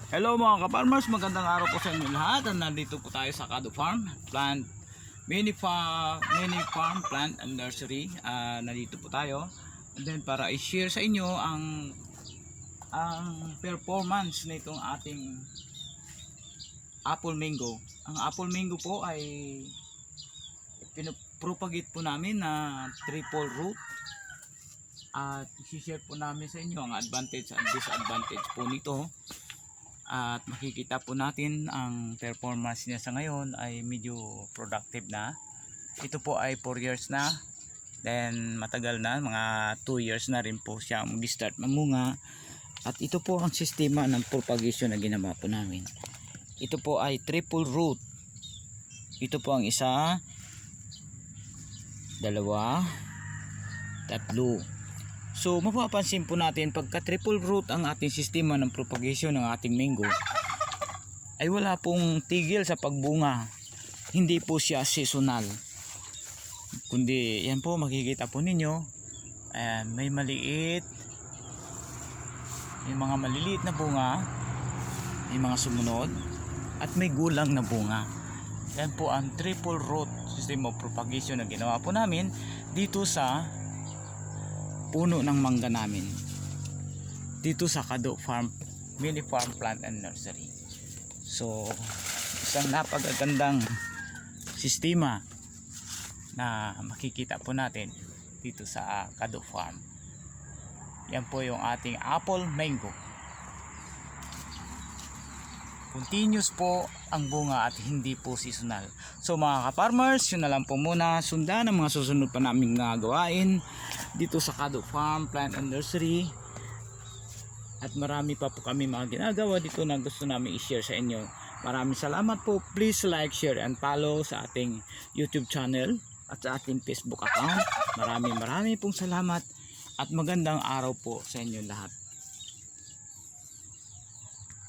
Hello mga ka-farmers, magandang araw po sa inyo lahat. Nandito po tayo sa Kado Farm Mini Farm Plant and Nursery. Nandito po tayo. And then para i-share sa inyo ang performance nitong ating apple mango. Ang apple mango po ay pinopropagate po namin na triple root. At i-share po namin sa inyo ang advantage at disadvantage po nito. At makikita po natin ang performance niya sa ngayon ay medyo productive na. Ito po ay 4 years na. Then matagal na, mga 2 years na rin po siya mag-start mamunga. At ito po ang sistema ng propagation na ginawa po namin. Ito po ay triple root. Ito po ang isa, dalawa, tatlo. So mapapansin po natin pagka triple root ang ating sistema ng propagation ng ating mango ay wala pong tigil sa pagbunga. Hindi po siya seasonal. Kundi yan po makikita po ninyo, may maliit, may mga maliliit na bunga, may mga sumunod at may gulang na bunga. Yan po ang triple root system of propagation na ginawa po namin dito sa puno ng mangga namin dito sa Kado Farm Mini Farm Plant and Nursery. So isang napakagandang sistema na makikita po natin dito sa Kado Farm. Yan po yung ating apple mango. Continuous po ang bunga at hindi po seasonal. So mga ka-farmers, yun na lang po muna. Sundan ang mga susunod pa naming gawain dito sa Kado Farm Plant and Nursery. At marami pa po kami mga ginagawa dito na gusto namin i-share sa inyo. Maraming salamat po. Please like, share and follow sa ating YouTube channel at sa ating Facebook account. Maraming pong salamat at magandang araw po sa inyo lahat.